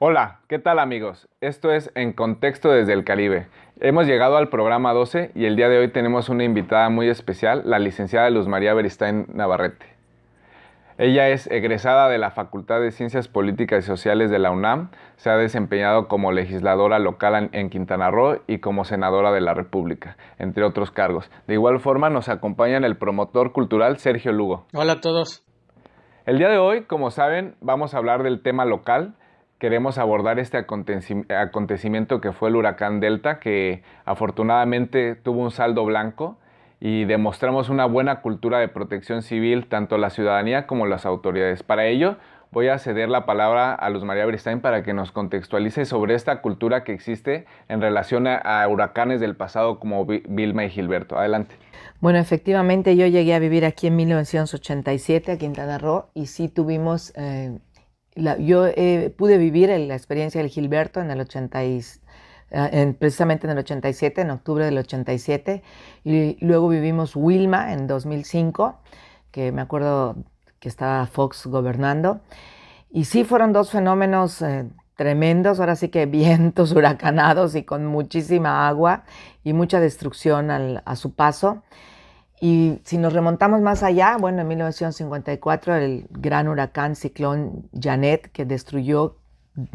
Hola, ¿qué tal amigos? Esto es En Contexto desde el Caribe. Hemos llegado al programa 12 y el día de hoy tenemos una invitada muy especial, la licenciada Luz María Beristain Navarrete. Ella es egresada de la Facultad de Ciencias Políticas y Sociales de la UNAM, se ha desempeñado como legisladora local en Quintana Roo y como senadora de la República, entre otros cargos. De igual forma nos acompaña el promotor cultural Sergio Lugo. Hola a todos. El día de hoy, como saben, vamos a hablar del tema local. Queremos abordar este acontecimiento que fue el huracán Delta, que afortunadamente tuvo un saldo blanco y demostramos una buena cultura de protección civil, tanto la ciudadanía como las autoridades. Para ello, voy a ceder la palabra a Luz María Beristain para que nos contextualice sobre esta cultura que existe en relación a huracanes del pasado como Vilma y Gilberto. Adelante. Bueno, efectivamente yo llegué a vivir aquí en 1987 a Quintana Roo y sí tuvimos, pude vivir la experiencia del Gilberto en el 80 precisamente en el 87, en octubre del 87, y luego vivimos Wilma en 2005, que me acuerdo que estaba Fox gobernando, y sí fueron dos fenómenos tremendos, ahora sí que vientos huracanados y con muchísima agua y mucha destrucción a su paso. Y si nos remontamos más allá, bueno, en 1954 el gran huracán ciclón Janet que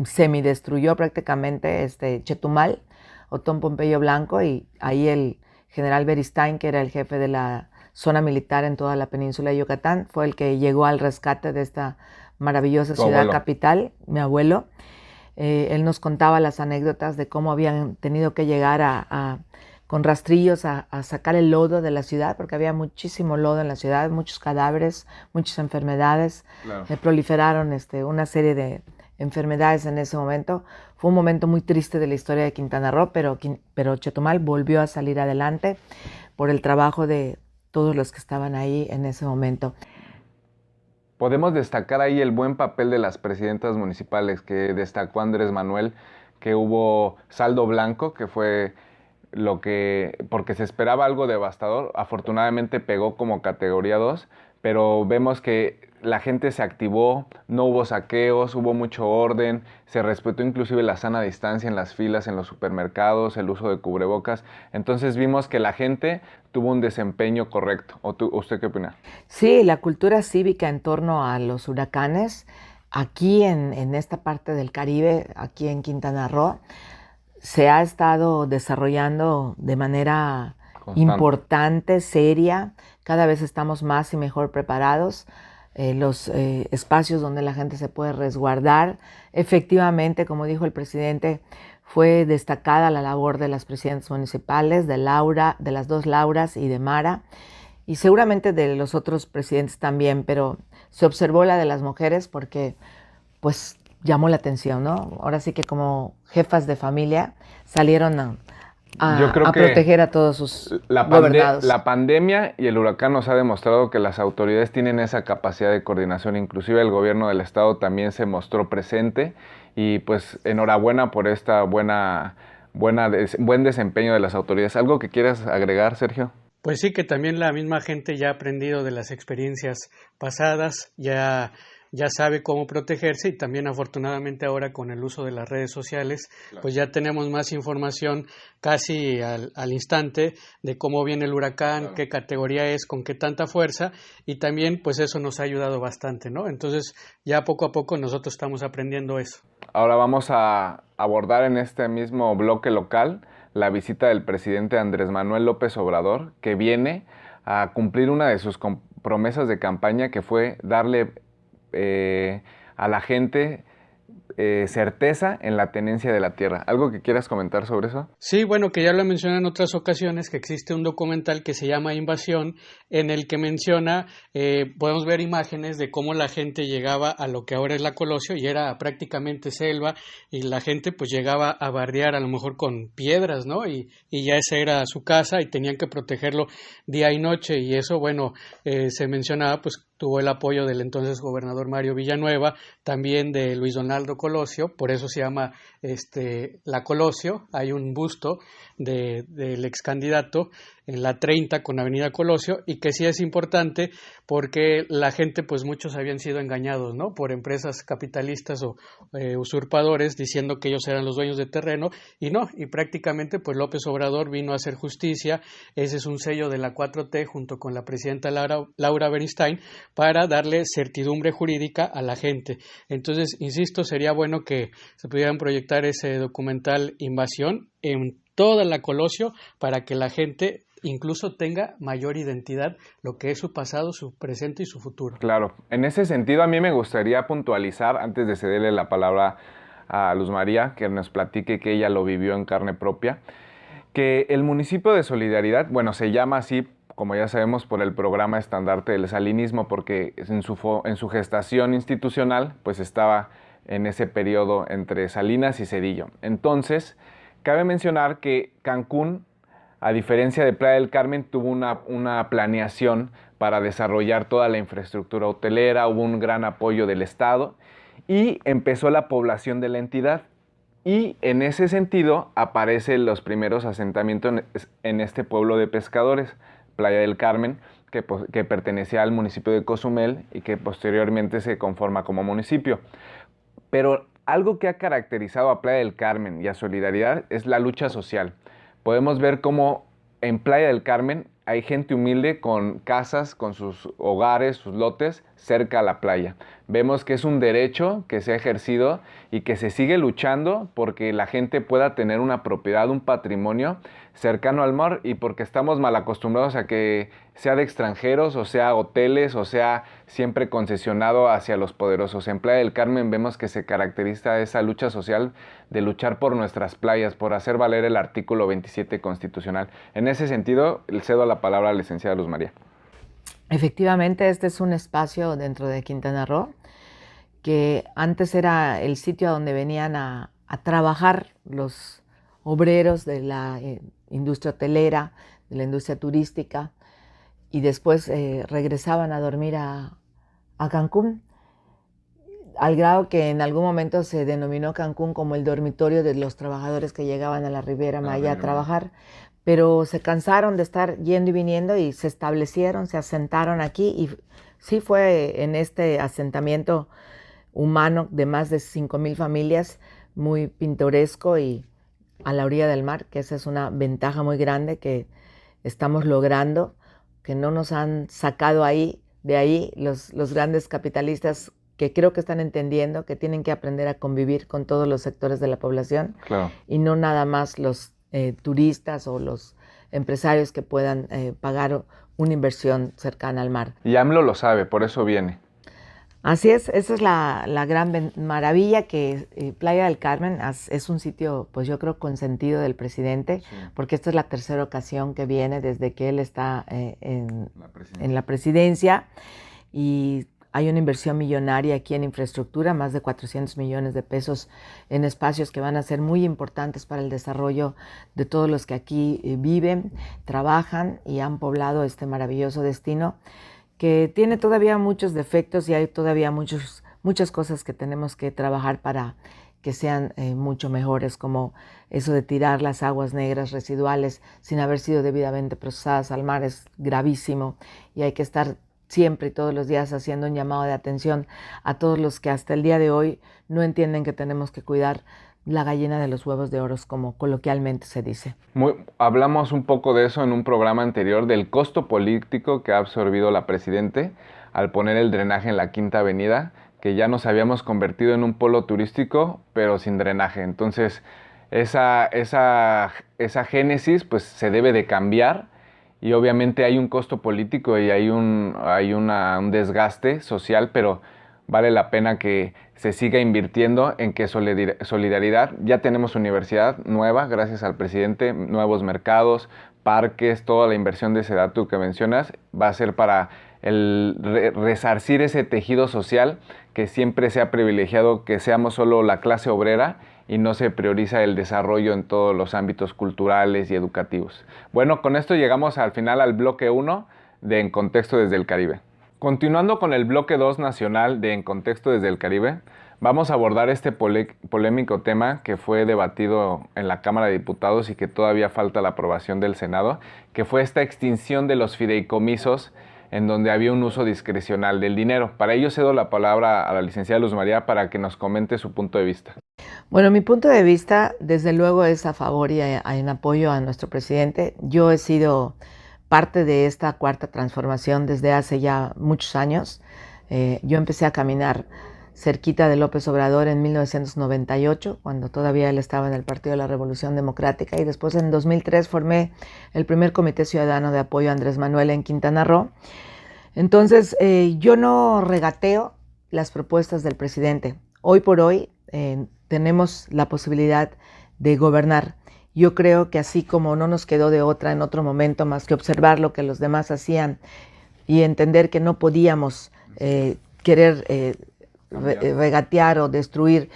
semidestruyó prácticamente Chetumal, Otón Pompeyo Blanco, y ahí el general Beristain, que era el jefe de la zona militar en toda la península de Yucatán, fue el que llegó al rescate de esta maravillosa ciudad capital, mi abuelo. Él nos contaba las anécdotas de cómo habían tenido que llegar con rastrillos a sacar el lodo de la ciudad, porque había muchísimo lodo en la ciudad, muchos cadáveres, muchas enfermedades. Claro. Proliferaron una serie de enfermedades en ese momento. Fue un momento muy triste de la historia de Quintana Roo, pero Chetumal volvió a salir adelante por el trabajo de todos los que estaban ahí en ese momento. Podemos destacar ahí el buen papel de las presidentas municipales que destacó Andrés Manuel, que hubo saldo blanco, que fue porque se esperaba algo devastador. Afortunadamente pegó como categoría 2, pero vemos que la gente se activó, no hubo saqueos, hubo mucho orden, se respetó inclusive la sana distancia en las filas, en los supermercados, el uso de cubrebocas. Entonces vimos que la gente tuvo un desempeño correcto. ¿Usted qué opina? Sí, la cultura cívica en torno a los huracanes, aquí en esta parte del Caribe, aquí en Quintana Roo, se ha estado desarrollando de manera importante, seria. Cada vez estamos más y mejor preparados. Los espacios donde la gente se puede resguardar. Efectivamente, como dijo el presidente, fue destacada la labor de las presidentas municipales, de Laura, de las dos Lauras y de Mara, y seguramente de los otros presidentes también, pero se observó la de las mujeres porque, pues, llamó la atención, ¿no? Ahora sí que como jefas de familia salieron a proteger a todos sus gobernados. La pandemia y el huracán nos ha demostrado que las autoridades tienen esa capacidad de coordinación. Inclusive el gobierno del estado también se mostró presente y pues enhorabuena por esta buen desempeño de las autoridades. ¿Algo que quieras agregar, Sergio? Pues sí, que también la misma gente ya ha aprendido de las experiencias pasadas, ya sabe cómo protegerse, y también afortunadamente ahora con el uso de las redes sociales, claro, pues ya tenemos más información casi al instante de cómo viene el huracán, claro, qué categoría es, con qué tanta fuerza, y también pues eso nos ha ayudado bastante, ¿no? Entonces ya poco a poco nosotros estamos aprendiendo eso. Ahora vamos a abordar en este mismo bloque local la visita del presidente Andrés Manuel López Obrador, que viene a cumplir una de sus promesas de campaña, que fue darle a la gente certeza en la tenencia de la tierra. ¿Algo que quieras comentar sobre eso? Sí, bueno, que ya lo mencioné en otras ocasiones, que existe un documental que se llama Invasión, en el que menciona, podemos ver imágenes de cómo la gente llegaba a lo que ahora es la Colosio, y era prácticamente selva, y la gente pues llegaba a bardear a lo mejor con piedras, ¿no? Y ya esa era su casa y tenían que protegerlo día y noche, y eso, bueno, se mencionaba pues tuvo el apoyo del entonces gobernador Mario Villanueva, también de Luis Donaldo Colosio, por eso se llama la Colosio. Hay un busto del ex candidato en la 30 con Avenida Colosio, y que sí es importante porque la gente, pues muchos habían sido engañados, ¿no?, por empresas capitalistas o usurpadores, diciendo que ellos eran los dueños de terreno, y no, y prácticamente pues López Obrador vino a hacer justicia. Ese es un sello de la 4T junto con la presidenta Laura Bernstein, para darle certidumbre jurídica a la gente. Entonces, insisto, sería bueno que se pudieran proyectar ese documental Invasión en toda la Colosio, para que la gente incluso tenga mayor identidad, lo que es su pasado, su presente y su futuro. Claro, en ese sentido a mí me gustaría puntualizar, antes de cederle la palabra a Luz María, que nos platique que ella lo vivió en carne propia, que el municipio de Solidaridad, bueno, se llama así, como ya sabemos, por el programa estandarte del salinismo, porque en su gestación institucional, pues estaba en ese periodo entre Salinas y Zedillo. Entonces, cabe mencionar que Cancún, a diferencia de Playa del Carmen, tuvo una planeación para desarrollar toda la infraestructura hotelera, hubo un gran apoyo del Estado y empezó la población de la entidad. Y en ese sentido aparecen los primeros asentamientos en este pueblo de pescadores, Playa del Carmen, que pertenecía al municipio de Cozumel y que posteriormente se conforma como municipio. Pero algo que ha caracterizado a Playa del Carmen y a Solidaridad es la lucha social. Podemos ver cómo en Playa del Carmen hay gente humilde con casas, con sus hogares, sus lotes cerca a la playa. Vemos que es un derecho que se ha ejercido y que se sigue luchando porque la gente pueda tener una propiedad, un patrimonio cercano al mar, y porque estamos mal acostumbrados a que sea de extranjeros, o sea hoteles, o sea siempre concesionado hacia los poderosos. En Playa del Carmen vemos que se caracteriza esa lucha social de luchar por nuestras playas, por hacer valer el artículo 27 constitucional. En ese sentido, le cedo la palabra a la licenciada Luz María. Efectivamente, este es un espacio dentro de Quintana Roo que antes era el sitio a donde venían a trabajar los obreros de la industria hotelera, de la industria turística, y después regresaban a dormir a Cancún, al grado que en algún momento se denominó Cancún como el dormitorio de los trabajadores que llegaban a la Riviera Maya a trabajar, pero se cansaron de estar yendo y viniendo y se establecieron, se asentaron aquí, y sí fue en este asentamiento humano de más de 5,000 familias, muy pintoresco y a la orilla del mar, que esa es una ventaja muy grande que estamos logrando, que no nos han sacado de ahí los grandes capitalistas, que creo que están entendiendo que tienen que aprender a convivir con todos los sectores de la población. Claro. Y no nada más los turistas o los empresarios que puedan pagar una inversión cercana al mar. Y AMLO lo sabe, por eso viene. Así es, esa es la gran maravilla, que Playa del Carmen es un sitio, pues yo creo, consentido del presidente, sí, porque esta es la tercera ocasión que viene desde que él está en la presidencia, y hay una inversión millonaria aquí en infraestructura, más de 400 millones de pesos en espacios que van a ser muy importantes para el desarrollo de todos los que aquí viven, trabajan y han poblado este maravilloso destino, que tiene todavía muchos defectos y hay todavía muchas cosas que tenemos que trabajar para que sean mucho mejores, como eso de tirar las aguas negras residuales sin haber sido debidamente procesadas al mar. Es gravísimo y hay que estar siempre y todos los días haciendo un llamado de atención a todos los que hasta el día de hoy no entienden que tenemos que cuidar la gallina de los huevos de oro, como coloquialmente se dice. Hablamos un poco de eso en un programa anterior, del costo político que ha absorbido la Presidente al poner el drenaje en la Quinta Avenida, que ya nos habíamos convertido en un polo turístico, pero sin drenaje. Entonces, esa génesis pues se debe de cambiar, y obviamente hay un costo político y hay un desgaste social, pero vale la pena que se siga invirtiendo en que Solidaridad, ya tenemos universidad nueva gracias al presidente, nuevos mercados, parques, toda la inversión de Sedatu que mencionas va a ser para resarcir ese tejido social que siempre se ha privilegiado, que seamos solo la clase obrera y no se prioriza el desarrollo en todos los ámbitos culturales y educativos. Bueno, con esto llegamos al final al bloque 1 de En Contexto desde el Caribe. Continuando con el bloque 2 nacional de En Contexto desde el Caribe, vamos a abordar este polémico tema que fue debatido en la Cámara de Diputados y que todavía falta la aprobación del Senado, que fue esta extinción de los fideicomisos en donde había un uso discrecional del dinero. Para ello cedo la palabra a la licenciada Luz María para que nos comente su punto de vista. Bueno, mi punto de vista, desde luego, es a favor y en apoyo a nuestro presidente. Yo he sido parte de esta cuarta transformación desde hace ya muchos años. Yo empecé a caminar cerquita de López Obrador en 1998, cuando todavía él estaba en el Partido de la Revolución Democrática, y después en 2003 formé el primer Comité Ciudadano de Apoyo a Andrés Manuel en Quintana Roo. Entonces, yo no regateo las propuestas del presidente. Hoy por hoy tenemos la posibilidad de gobernar. Yo creo que así como no nos quedó de otra en otro momento más que observar lo que los demás hacían y entender que no podíamos querer regatear o destruir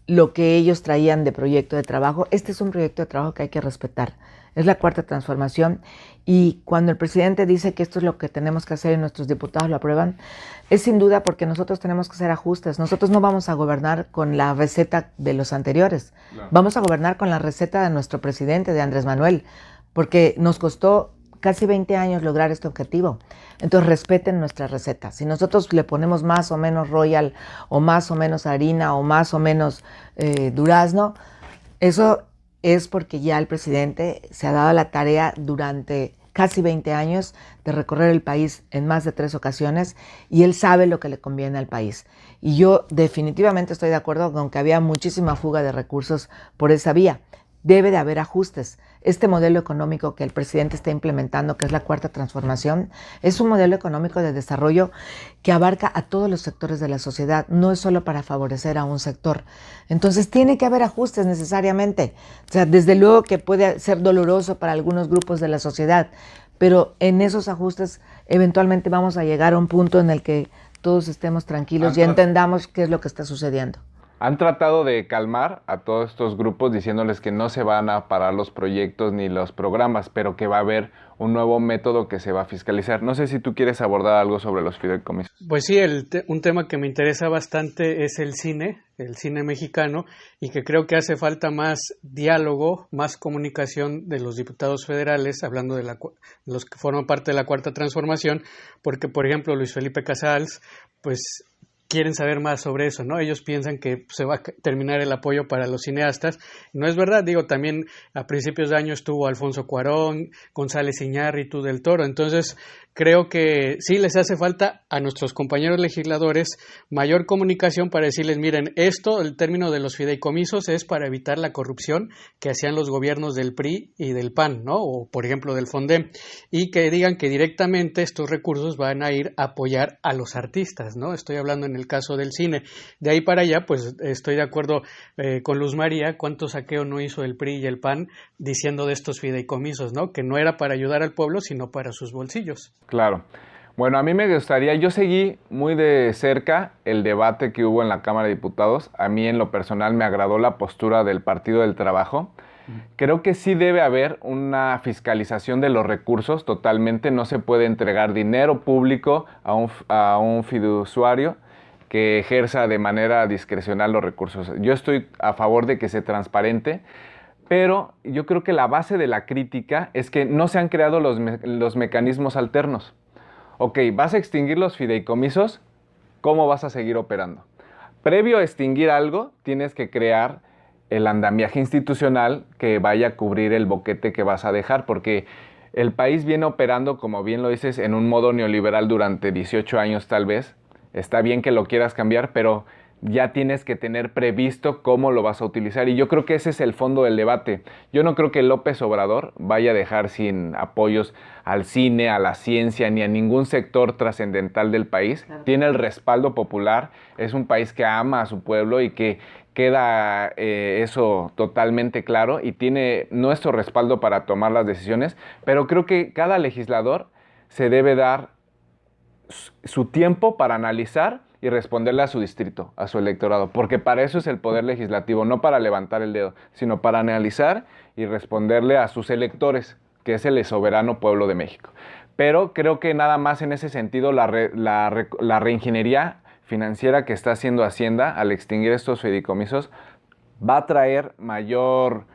lo que ellos traían de proyecto de trabajo. Este es un proyecto de trabajo que hay que respetar. Es la cuarta transformación, y cuando el presidente dice que esto es lo que tenemos que hacer y nuestros diputados lo aprueban, es sin duda porque nosotros tenemos que hacer ajustes. Nosotros no vamos a gobernar con la receta de los anteriores. Claro. Vamos a gobernar con la receta de nuestro presidente, de Andrés Manuel, porque nos costó casi 20 años lograr este objetivo. Entonces respeten nuestra receta. Si nosotros le ponemos más o menos royal, o más o menos harina, o más o menos durazno, eso es porque ya el presidente se ha dado la tarea durante casi 20 años de recorrer el país en más de 3 ocasiones, y él sabe lo que le conviene al país. Y yo definitivamente estoy de acuerdo con que había muchísima fuga de recursos por esa vía. Debe de haber ajustes. Este modelo económico que el presidente está implementando, que es la cuarta transformación, es un modelo económico de desarrollo que abarca a todos los sectores de la sociedad, no es solo para favorecer a un sector. Entonces tiene que haber ajustes necesariamente. O sea, desde luego que puede ser doloroso para algunos grupos de la sociedad, pero en esos ajustes eventualmente vamos a llegar a un punto en el que todos estemos tranquilos y entendamos qué es lo que está sucediendo. Han tratado de calmar a todos estos grupos diciéndoles que no se van a parar los proyectos ni los programas, pero que va a haber un nuevo método que se va a fiscalizar. No sé si tú quieres abordar algo sobre los fideicomisos. Pues sí, un tema que me interesa bastante es el cine mexicano, y que creo que hace falta más diálogo, más comunicación de los diputados federales, hablando de los que forman parte de la cuarta transformación, porque, por ejemplo, Luis Felipe Casals, pues quieren saber más sobre eso, ¿no? Ellos piensan que se va a terminar el apoyo para los cineastas. No es verdad, digo, también a principios de año estuvo Alfonso Cuarón, González Iñárritu del Toro. Entonces, creo que sí les hace falta a nuestros compañeros legisladores mayor comunicación para decirles, miren, esto, el término de los fideicomisos es para evitar la corrupción que hacían los gobiernos del PRI y del PAN, ¿no? O, por ejemplo, del FONDEM, y que digan que directamente estos recursos van a ir a apoyar a los artistas, ¿no? Estoy hablando en el caso del cine. De ahí para allá, pues estoy de acuerdo con Luz María, cuánto saqueo no hizo el PRI y el PAN diciendo de estos fideicomisos, ¿no? Que no era para ayudar al pueblo, sino para sus bolsillos. Claro. Bueno, a mí me gustaría, yo seguí muy de cerca el debate que hubo en la Cámara de Diputados. A mí en lo personal me agradó la postura del Partido del Trabajo. Creo que sí debe haber una fiscalización de los recursos totalmente. No se puede entregar dinero público a un fiduciario que ejerza de manera discrecional los recursos. Yo estoy a favor de que se transparente, pero yo creo que la base de la crítica es que no se han creado los mecanismos alternos. Ok, vas a extinguir los fideicomisos, ¿cómo vas a seguir operando? Previo a extinguir algo, tienes que crear el andamiaje institucional que vaya a cubrir el boquete que vas a dejar, porque el país viene operando, como bien lo dices, en un modo neoliberal durante 18 años tal vez. Está bien que lo quieras cambiar, pero ya tienes que tener previsto cómo lo vas a utilizar. Y yo creo que ese es el fondo del debate. Yo no creo que López Obrador vaya a dejar sin apoyos al cine, a la ciencia, ni a ningún sector trascendental del país. Claro. Tiene el respaldo popular, es un país que ama a su pueblo y que queda eso totalmente claro, y tiene nuestro respaldo para tomar las decisiones, pero creo que cada legislador se debe dar su tiempo para analizar y responderle a su distrito, a su electorado, porque para eso es el poder legislativo, no para levantar el dedo, sino para analizar y responderle a sus electores, que es el soberano pueblo de México. pero creo que nada más en ese sentido la reingeniería financiera que está haciendo Hacienda al extinguir estos fideicomisos va a traer mayor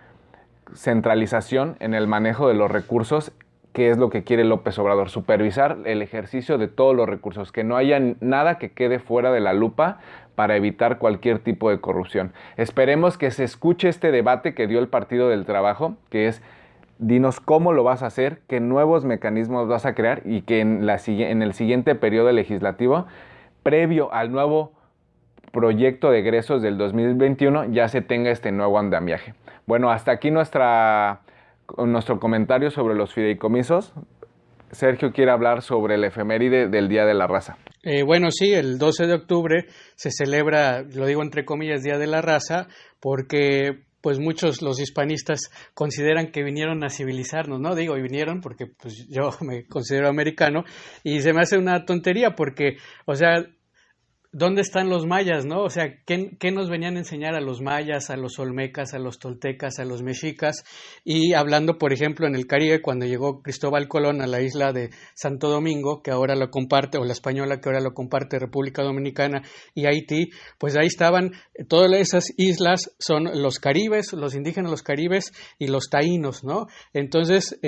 centralización en el manejo de los recursos, que es lo que quiere López Obrador, supervisar el ejercicio de todos los recursos, que no haya nada que quede fuera de la lupa para evitar cualquier tipo de corrupción. Esperemos que se escuche este debate que dio el Partido del Trabajo, que es: dinos cómo lo vas a hacer, qué nuevos mecanismos vas a crear, y que en el siguiente periodo legislativo, previo al nuevo proyecto de egresos del 2021, ya se tenga este nuevo andamiaje. Bueno, hasta aquí nuestro comentario sobre los fideicomisos. Sergio quiere hablar sobre el efeméride del Día de la Raza. Bueno, sí, el 12 de octubre se celebra, lo digo entre comillas, Día de la Raza, porque pues muchos los hispanistas consideran que vinieron a civilizarnos, ¿no? Digo, y vinieron porque pues yo me considero americano, y se me hace una tontería porque, o sea, ¿dónde están los mayas, no? O sea, ¿qué nos venían a enseñar a los mayas, a los olmecas, a los toltecas, a los mexicas? Y hablando, por ejemplo, en el Caribe, cuando llegó Cristóbal Colón a la isla de Santo Domingo, que ahora lo comparte, o la Española, que ahora lo comparte República Dominicana y Haití, pues ahí estaban, todas esas islas son los caribes, los indígenas, los caribes y los taínos, ¿no? Entonces,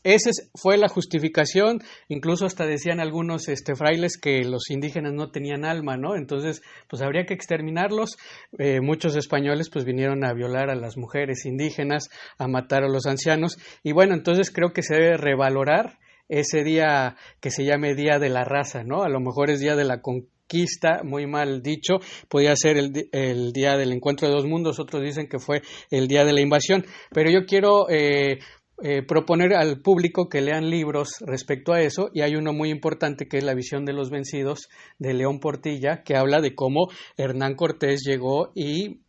esa fue la justificación. Incluso hasta decían algunos frailes que los indígenas no tenían alma, ¿no? Entonces, pues habría que exterminarlos. Muchos españoles pues vinieron a violar a las mujeres indígenas, a matar a los ancianos, y bueno, entonces creo que se debe revalorar ese día, que se llame Día de la Raza, ¿no? A lo mejor es Día de la Conquista, muy mal dicho, podía ser el Día del Encuentro de dos Mundos, otros dicen que fue el Día de la Invasión, pero yo quiero proponer al público que lean libros respecto a eso, y hay uno muy importante que es La Visión de los Vencidos, de León Portilla, que habla de cómo Hernán Cortés llegó y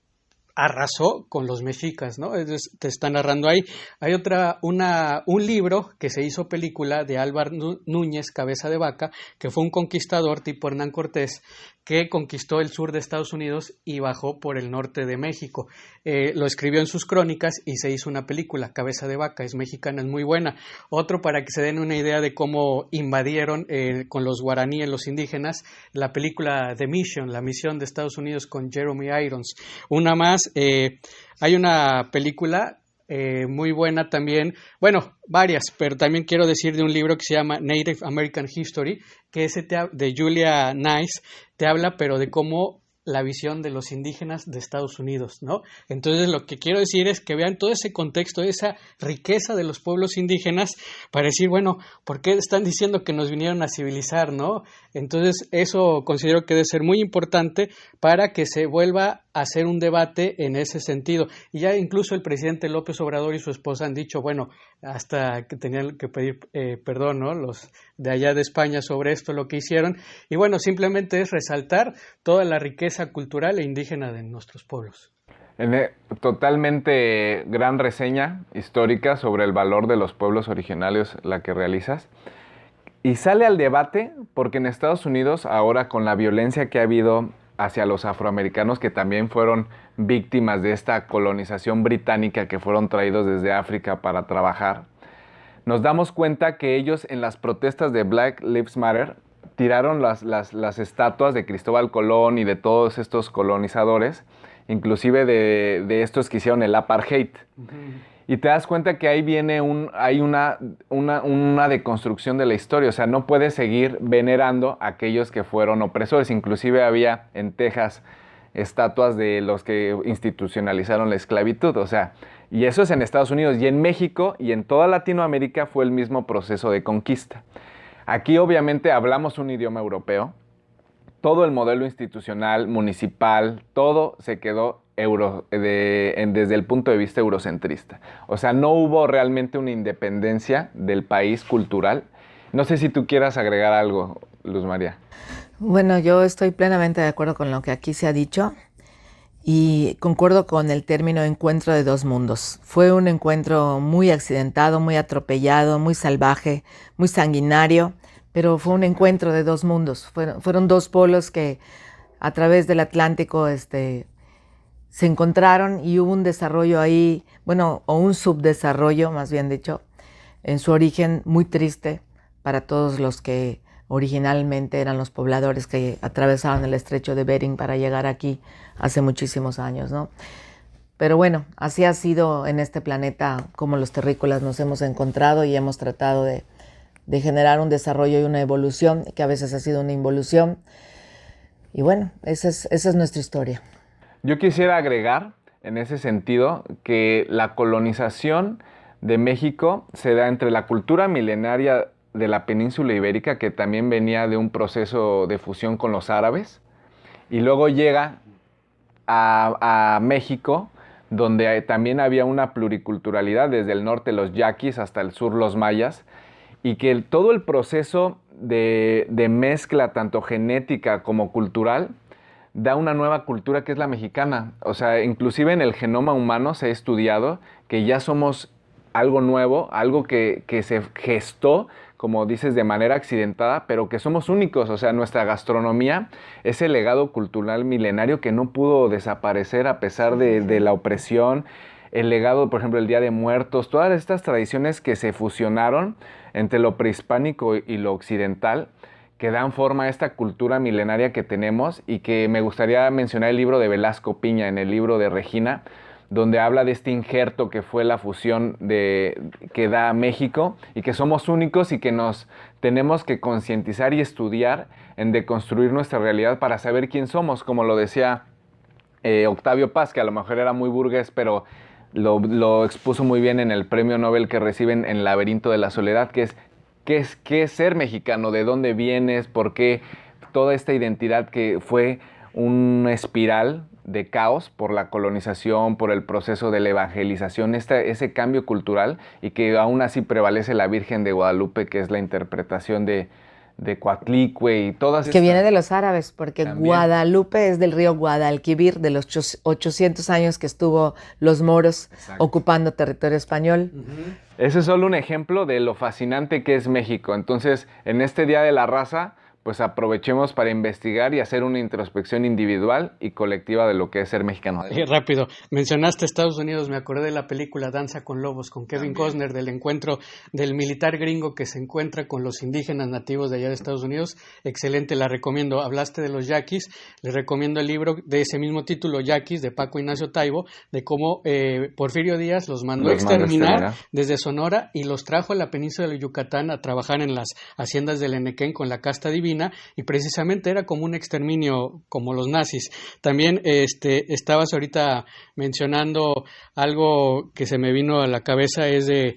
arrasó con los mexicas, ¿no? Te está narrando ahí. Hay un libro que se hizo película de Álvaro Núñez, Cabeza de Vaca, que fue un conquistador tipo Hernán Cortés, que conquistó el sur de Estados Unidos y bajó por el norte de México. Lo escribió en sus crónicas y se hizo una película, Cabeza de Vaca, es mexicana, es muy buena. Otro, para que se den una idea de cómo invadieron con los guaraníes, los indígenas, la película The Mission, La Misión de Estados Unidos, con Jeremy Irons. Una más, hay una película muy buena también, bueno, varias, pero también quiero decir de un libro que se llama Native American History, que es de Julia Nice, te habla pero de cómo la visión de los indígenas de Estados Unidos, ¿no? Entonces lo que quiero decir es que vean todo ese contexto, esa riqueza de los pueblos indígenas, para decir, bueno, ¿por qué están diciendo que nos vinieron a civilizar, no? Entonces eso considero que debe ser muy importante para que se vuelva a hacer un debate en ese sentido. Y ya incluso el presidente López Obrador y su esposa han dicho, bueno, hasta que tenían que pedir perdón, ¿no? Los de allá de España sobre esto, lo que hicieron. Y bueno, simplemente es resaltar toda la riqueza cultural e indígena de nuestros pueblos. Totalmente gran reseña histórica sobre el valor de los pueblos originarios la que realizas. Y sale al debate porque en Estados Unidos, ahora con la violencia que ha habido hacia los afroamericanos, que también fueron víctimas de esta colonización británica, que fueron traídos desde África para trabajar, nos damos cuenta que ellos, en las protestas de Black Lives Matter, tiraron las estatuas de Cristóbal Colón y de todos estos colonizadores, inclusive de estos que hicieron el apartheid. Uh-huh. Y te das cuenta que ahí viene hay una deconstrucción de la historia. O sea, no puedes seguir venerando a aquellos que fueron opresores. Inclusive había en Texas estatuas de los que institucionalizaron la esclavitud. O sea, y eso es en Estados Unidos. Y en México y en toda Latinoamérica fue el mismo proceso de conquista. Aquí obviamente hablamos un idioma europeo. Todo el modelo institucional, municipal, todo se quedó desde el punto de vista eurocentrista. O sea, no hubo realmente una independencia del país cultural. No sé si tú quieras agregar algo, Luz María. Bueno, yo estoy plenamente de acuerdo con lo que aquí se ha dicho y concuerdo con el término encuentro de dos mundos. Fue un encuentro muy accidentado, muy atropellado, muy salvaje, muy sanguinario, pero fue un encuentro de dos mundos. Fueron dos polos que a través del Atlántico se encontraron y hubo un desarrollo ahí, bueno, o un subdesarrollo, más bien dicho, en su origen muy triste, para todos los que originalmente eran los pobladores que atravesaban el estrecho de Bering para llegar aquí hace muchísimos años, ¿no? Pero bueno, así ha sido en este planeta como los terrícolas nos hemos encontrado y hemos tratado de generar un desarrollo y una evolución, que a veces ha sido una involución. Y bueno, esa es nuestra historia. Yo quisiera agregar en ese sentido que la colonización de México se da entre la cultura milenaria de la península ibérica, que también venía de un proceso de fusión con los árabes, y luego llega a México, donde también había una pluriculturalidad, desde el norte los yaquis hasta el sur los mayas, y que todo el proceso de mezcla, tanto genética como cultural, da una nueva cultura que es la mexicana. O sea, inclusive en el genoma humano se ha estudiado que ya somos algo nuevo, algo que se gestó, como dices, de manera accidentada, pero que somos únicos. O sea, nuestra gastronomía es el legado cultural milenario que no pudo desaparecer a pesar de la opresión. El legado, por ejemplo, el Día de Muertos, todas estas tradiciones que se fusionaron entre lo prehispánico y lo occidental, que dan forma a esta cultura milenaria que tenemos, y que me gustaría mencionar el libro de Velasco Piña, en el libro de Regina, donde habla de este injerto que fue la fusión que da México, y que somos únicos y que nos tenemos que concientizar y estudiar en deconstruir nuestra realidad para saber quién somos, como lo decía Octavio Paz, que a lo mejor era muy burgués, pero lo expuso muy bien en el premio Nobel que reciben en Laberinto de la Soledad, que es ¿qué es ser mexicano? ¿De dónde vienes? ¿Por qué toda esta identidad que fue una espiral de caos por la colonización, por el proceso de la evangelización, ese cambio cultural, y que aún así prevalece la Virgen de Guadalupe, que es la interpretación de Coatlicue y todas que viene de los árabes, porque también. Guadalupe es del río Guadalquivir, de los 800 años que estuvo los moros ocupando territorio español. Ese es solo un ejemplo de lo fascinante que es México. Entonces, en este Día de la Raza, pues aprovechemos para investigar y hacer una introspección individual y colectiva de lo que es ser mexicano. Rápido, mencionaste Estados Unidos, me acordé de la película Danza con Lobos, con Kevin Costner, del encuentro del militar gringo que se encuentra con los indígenas nativos de allá de Estados Unidos. Excelente, la recomiendo. Hablaste de los yaquis, les recomiendo el libro de ese mismo título, Yaquis, de Paco Ignacio Taibo, de cómo Porfirio Díaz los mandó a exterminar desde Sonora y los trajo a la península de Yucatán a trabajar en las haciendas del Enequén con la casta divina, y precisamente era como un exterminio como los nazis. También estabas ahorita mencionando algo que se me vino a la cabeza, es de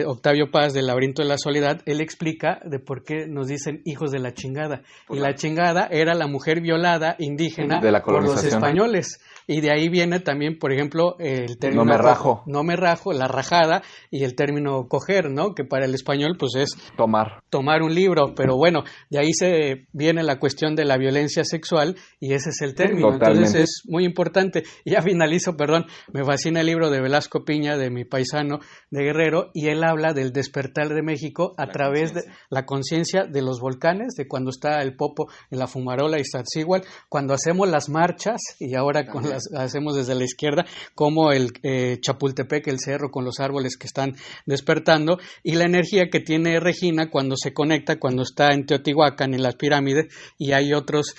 Octavio Paz, del Laberinto de la Soledad. Él explica de por qué nos dicen hijos de la chingada. Y la chingada era la mujer violada indígena por los españoles. Y de ahí viene también, por ejemplo, el término no me rajo, la rajada, y el término coger, ¿no? Que para el español pues es tomar un libro, pero bueno, de ahí se viene la cuestión de la violencia sexual, y ese es el término. Totalmente. Entonces es muy importante. Y ya finalizo, perdón, me fascina el libro de Velasco Piña, de mi paisano de Guerrero, y él habla del despertar de México a través de la conciencia de los volcanes, de cuando está el Popo en la Fumarola y Iztaccíhuatl, cuando hacemos las marchas, y ahora con las hacemos desde la izquierda, como el Chapultepec, el cerro con los árboles que están despertando, y la energía que tiene Regina cuando se conecta, cuando está en Teotihuacán, en las pirámides, y hay otros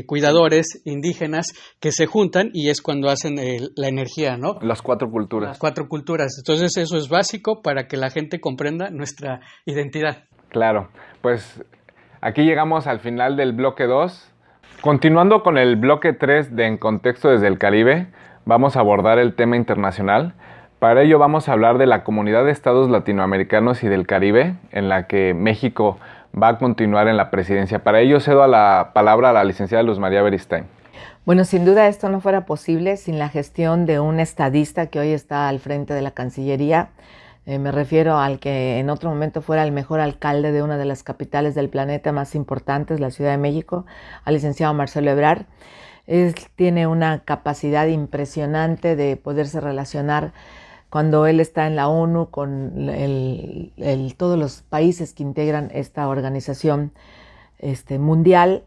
cuidadores indígenas que se juntan, y es cuando hacen la energía, ¿no? Las 4 culturas. Las 4 culturas. Entonces eso es básico para que la gente comprenda nuestra identidad. Claro, pues aquí llegamos al final del bloque 2. Continuando con el bloque 3 de En Contexto desde el Caribe, vamos a abordar el tema internacional. Para ello vamos a hablar de la Comunidad de Estados Latinoamericanos y del Caribe, en la que México va a continuar en la presidencia. Para ello cedo la palabra a la licenciada Luz María Beristain. Bueno, sin duda esto no fuera posible sin la gestión de un estadista que hoy está al frente de la Cancillería. Me refiero al que en otro momento fuera el mejor alcalde de una de las capitales del planeta más importantes, la Ciudad de México, al licenciado Marcelo Ebrard. Él tiene una capacidad impresionante de poderse relacionar cuando él está en la ONU con todos los países que integran esta organización mundial,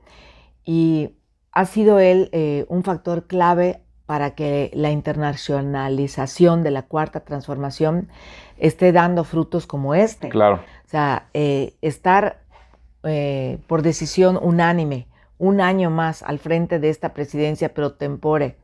y ha sido él un factor clave para que la internacionalización de la Cuarta Transformación esté dando frutos como este. Claro. O sea, estar por decisión unánime un año más al frente de esta presidencia pro tempore,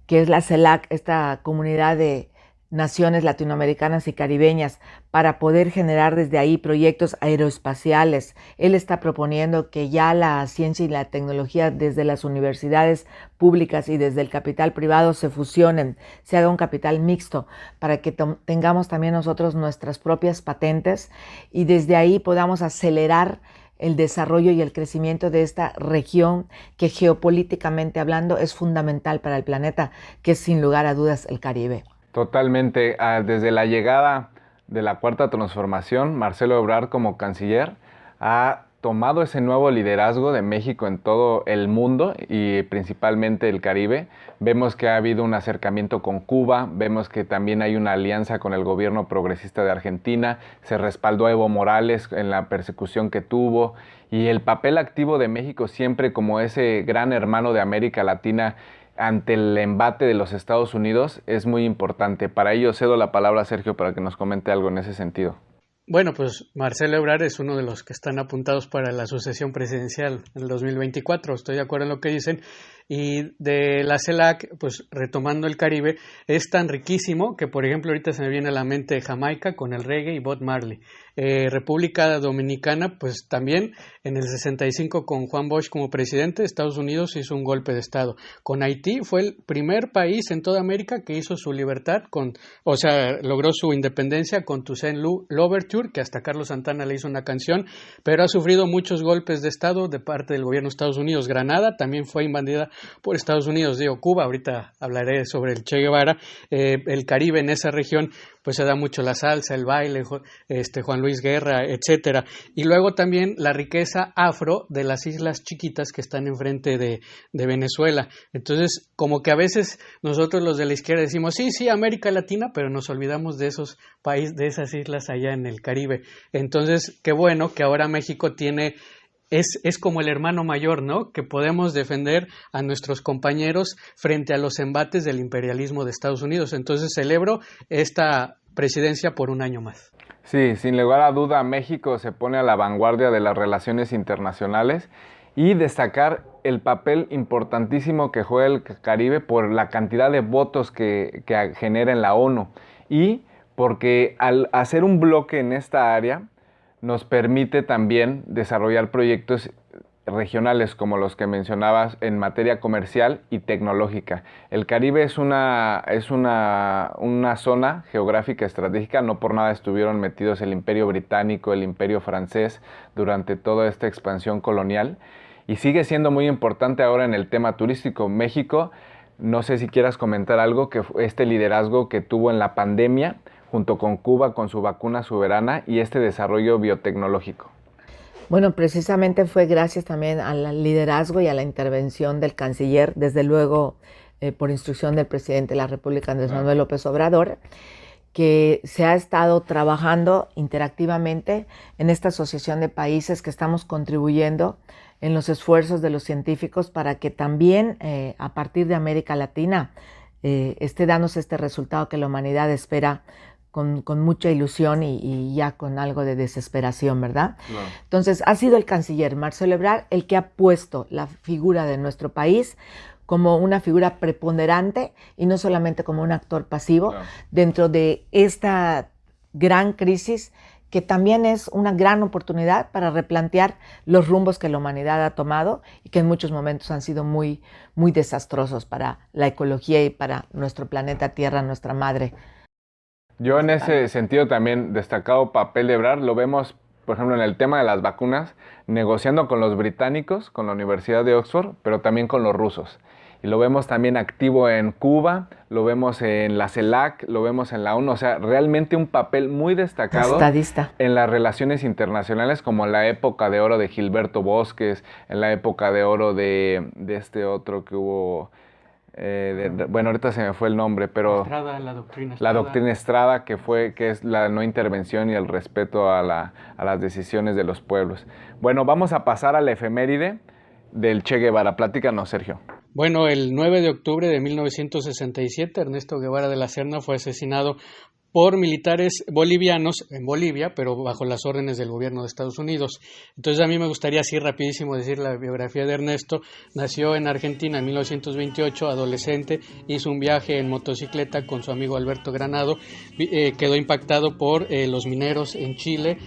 que es la CELAC, esta comunidad de naciones latinoamericanas y caribeñas, para poder generar desde ahí proyectos aeroespaciales. Él está proponiendo que ya la ciencia y la tecnología desde las universidades públicas y desde el capital privado se fusionen, se haga un capital mixto, para que tengamos también nosotros nuestras propias patentes y desde ahí podamos acelerar el desarrollo y el crecimiento de esta región que geopolíticamente hablando es fundamental para el planeta, que es sin lugar a dudas el Caribe. Totalmente. Desde la llegada de la Cuarta Transformación, Marcelo Ebrard como canciller ha tomado ese nuevo liderazgo de México en todo el mundo y principalmente el Caribe. Vemos que ha habido un acercamiento con Cuba, vemos que también hay una alianza con el gobierno progresista de Argentina, se respaldó a Evo Morales en la persecución que tuvo y el papel activo de México siempre como ese gran hermano de América Latina ante el embate de los Estados Unidos es muy importante. Para ello cedo la palabra a Sergio para que nos comente algo en ese sentido. Bueno, pues Marcelo Ebrard es uno de los que están apuntados para la sucesión presidencial en el 2024, estoy de acuerdo en lo que dicen, y de la CELAC, pues retomando el Caribe, es tan riquísimo que, por ejemplo, ahorita se me viene a la mente Jamaica con el reggae y Bob Marley. República Dominicana, pues también en el 65 con Juan Bosch como presidente, Estados Unidos hizo un golpe de Estado. Con Haití fue el primer país en toda América que hizo su libertad, logró su independencia con Toussaint Louverture, que hasta Carlos Santana le hizo una canción, pero ha sufrido muchos golpes de Estado de parte del gobierno de Estados Unidos. Granada también fue invadida por Estados Unidos, Cuba, ahorita hablaré sobre el Che Guevara. El Caribe en esa región pues se da mucho la salsa, el baile, Juan Luis Guerra, etcétera. Y luego también la riqueza afro de las islas chiquitas que están enfrente de Venezuela. Entonces, como que a veces nosotros los de la izquierda decimos, sí, América Latina, pero nos olvidamos de esos países, de esas islas allá en el Caribe. Entonces, qué bueno que ahora México es como el hermano mayor, ¿no? Que podemos defender a nuestros compañeros frente a los embates del imperialismo de Estados Unidos. Entonces celebro esta presidencia por un año más. Sí, sin lugar a duda, México se pone a la vanguardia de las relaciones internacionales y destacar el papel importantísimo que juega el Caribe por la cantidad de votos que genera en la ONU y porque al hacer un bloque en esta área nos permite también desarrollar proyectos regionales como los que mencionabas en materia comercial y tecnológica. El Caribe es una zona geográfica estratégica, no por nada estuvieron metidos el Imperio Británico, el Imperio Francés durante toda esta expansión colonial y sigue siendo muy importante ahora en el tema turístico. México, no sé si quieras comentar algo, que este liderazgo que tuvo en la pandemia junto con Cuba, con su vacuna soberana y este desarrollo biotecnológico. Bueno, precisamente fue gracias también al liderazgo y a la intervención del canciller, desde luego por instrucción del presidente de la República, Andrés Manuel López Obrador, que se ha estado trabajando interactivamente en esta asociación de países que estamos contribuyendo en los esfuerzos de los científicos para que también a partir de América Latina esté dándose este resultado que la humanidad espera con mucha ilusión y ya con algo de desesperación, ¿verdad? Claro. Entonces, ha sido el canciller Marcelo Ebrard el que ha puesto la figura de nuestro país como una figura preponderante y no solamente como un actor pasivo dentro de esta gran crisis que también es una gran oportunidad para replantear los rumbos que la humanidad ha tomado y que en muchos momentos han sido muy, muy desastrosos para la ecología y para nuestro planeta Tierra, nuestra madre. Yo en ese sentido también destacado papel de Ebrard, lo vemos, por ejemplo, en el tema de las vacunas, negociando con los británicos, con la Universidad de Oxford, pero también con los rusos. Y lo vemos también activo en Cuba, lo vemos en la CELAC, lo vemos en la ONU, o sea, realmente un papel muy destacado en las relaciones internacionales, como en la época de oro de Gilberto Bosques, en la época de oro de este otro que hubo... bueno, ahorita se me fue el nombre, pero la doctrina Estrada, que es la no intervención y el respeto a las decisiones de los pueblos. Bueno, vamos a pasar a la efeméride del Che Guevara. Platícanos, Sergio. Bueno, el 9 de octubre de 1967, Ernesto Guevara de la Serna fue asesinado por militares bolivianos en Bolivia, pero bajo las órdenes del gobierno de Estados Unidos. Entonces a mí me gustaría así rapidísimo decir la biografía de Ernesto. Nació en Argentina en 1928, adolescente, hizo un viaje en motocicleta con su amigo Alberto Granado, quedó impactado por los mineros en Chile,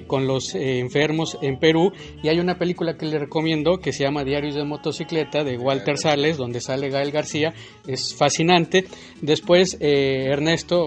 con los enfermos en Perú, y hay una película que le recomiendo que se llama Diarios de Motocicleta de Walter Sales, donde sale Gael García, es fascinante. Después Ernesto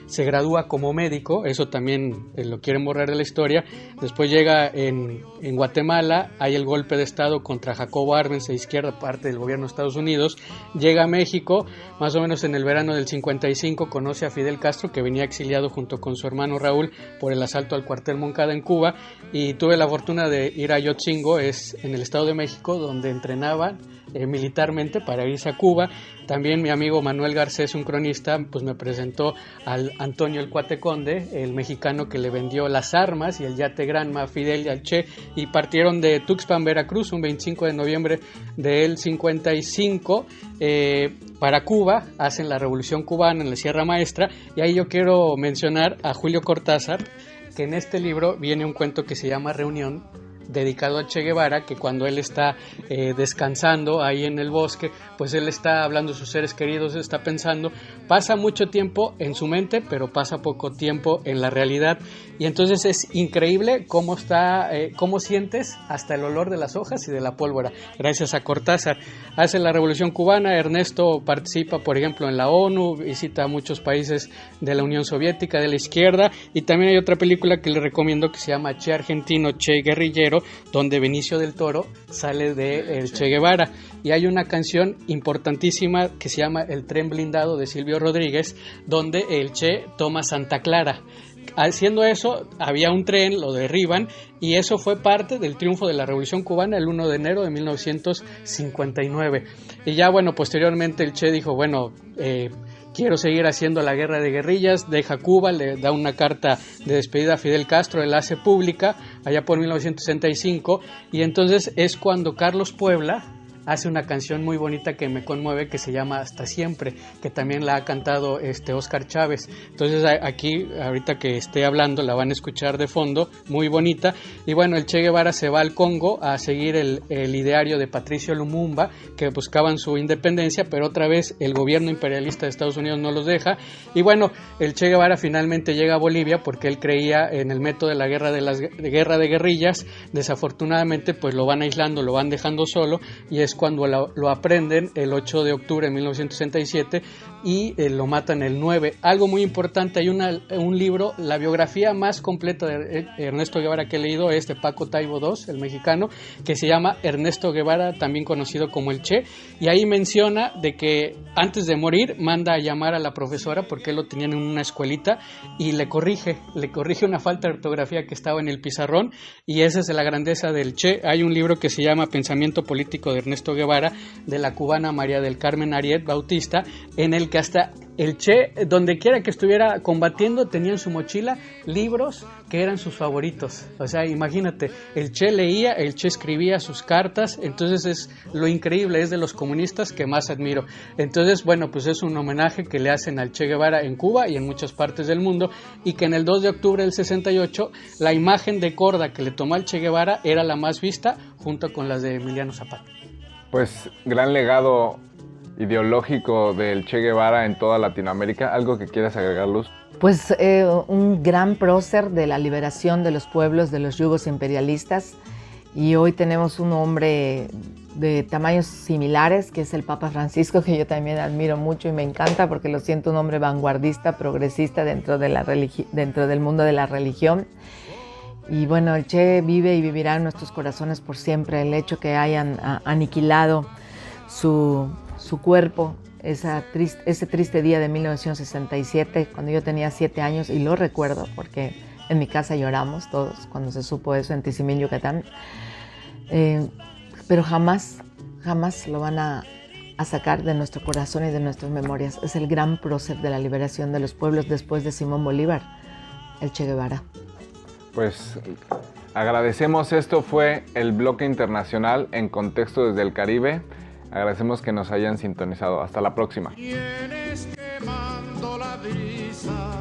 se gradúa como médico, eso también lo quieren borrar de la historia. Después llega en Guatemala, hay el golpe de estado contra Jacobo Arbenz de izquierda, parte del gobierno de Estados Unidos. Llega a México, más o menos en el verano del 55, conoce a Fidel Castro, que venía exiliado junto con su hermano Raúl por el asalto al cuartel Moncada en Cuba, y tuve la fortuna de ir a Ayotzingo, es en el Estado de México, donde entrenaban militarmente para irse a Cuba. También mi amigo Manuel Garcés, un cronista, pues me presentó al Antonio el Cuate Conde, el mexicano que le vendió las armas y el yate Granma a Fidel y al Che, y partieron de Tuxpan, Veracruz, un 25 de noviembre del 55 para Cuba, hacen la Revolución Cubana en la Sierra Maestra, y ahí yo quiero mencionar a Julio Cortázar, que en este libro viene un cuento que se llama Reunión, dedicado a Che Guevara, que cuando él está descansando ahí en el bosque, pues él está hablando de sus seres queridos, está pensando, pasa mucho tiempo en su mente, pero pasa poco tiempo en la realidad, y entonces es increíble cómo cómo sientes hasta el olor de las hojas y de la pólvora, gracias a Cortázar. Hace la Revolución Cubana, Ernesto participa, por ejemplo, en la ONU, visita a muchos países de la Unión Soviética, de la izquierda, y también hay otra película que le recomiendo que se llama Che Argentino, Che Guerrillero, donde Benicio del Toro sale de el Che Guevara, y hay una canción importantísima que se llama El tren blindado de Silvio Rodríguez, donde el Che toma Santa Clara. Haciendo eso, había un tren, lo derriban, y eso fue parte del triunfo de la Revolución Cubana el 1 de enero de 1959. Y ya, bueno, posteriormente el Che dijo, bueno, quiero seguir haciendo la guerra de guerrillas, deja Cuba, le da una carta de despedida a Fidel Castro, él la hace pública allá por 1965, y entonces es cuando Carlos Puebla hace una canción muy bonita que me conmueve, que se llama Hasta Siempre, que también la ha cantado Óscar Chávez. Entonces aquí, ahorita que esté hablando, la van a escuchar de fondo, muy bonita. Y bueno, el Che Guevara se va al Congo a seguir el ideario de Patricio Lumumba, que buscaban su independencia, pero otra vez el gobierno imperialista de Estados Unidos no los deja. Y bueno, el Che Guevara finalmente llega a Bolivia porque él creía en el método de la guerra de guerrillas. Desafortunadamente, pues lo van aislando, lo van dejando solo, y es cuando lo aprenden el 8 de octubre de 1967 y lo matan el 9. Algo muy importante, hay un libro, la biografía más completa de Ernesto Guevara que he leído es de Paco Taibo II, el mexicano, que se llama Ernesto Guevara, también conocido como el Che, y ahí menciona de que antes de morir manda a llamar a la profesora porque él lo tenían en una escuelita y le corrige una falta de ortografía que estaba en el pizarrón, y esa es la grandeza del Che. Hay un libro que se llama Pensamiento Político de Ernesto Guevara, de la cubana María del Carmen Ariet Bautista, en el que hasta el Che, donde quiera que estuviera combatiendo, tenía en su mochila libros que eran sus favoritos. O sea, imagínate, el Che leía, el Che escribía sus cartas, entonces es lo increíble, es de los comunistas que más admiro. Entonces, bueno, pues es un homenaje que le hacen al Che Guevara en Cuba y en muchas partes del mundo, y que en el 2 de octubre del 68, la imagen de corda que le tomó al Che Guevara era la más vista, junto con las de Emiliano Zapata. Pues gran legado ideológico del Che Guevara en toda Latinoamérica. ¿Algo que quieras agregar, Luz? Pues un gran prócer de la liberación de los pueblos de los yugos imperialistas, y hoy tenemos un hombre de tamaños similares, que es el Papa Francisco, que yo también admiro mucho y me encanta porque lo siento un hombre vanguardista, progresista dentro del mundo de la religión. Y bueno, el Che vive y vivirá en nuestros corazones por siempre. El hecho que hayan aniquilado su cuerpo, ese triste día de 1967, cuando yo tenía 7 años, y lo recuerdo porque en mi casa lloramos todos cuando se supo eso en Tizimín, Yucatán. Pero jamás lo van a sacar de nuestro corazón y de nuestras memorias. Es el gran prócer de la liberación de los pueblos después de Simón Bolívar, el Che Guevara. Pues agradecemos. Esto fue el bloque internacional en Contexto desde el Caribe. Agradecemos que nos hayan sintonizado. Hasta la próxima. Vienes quemando la brisa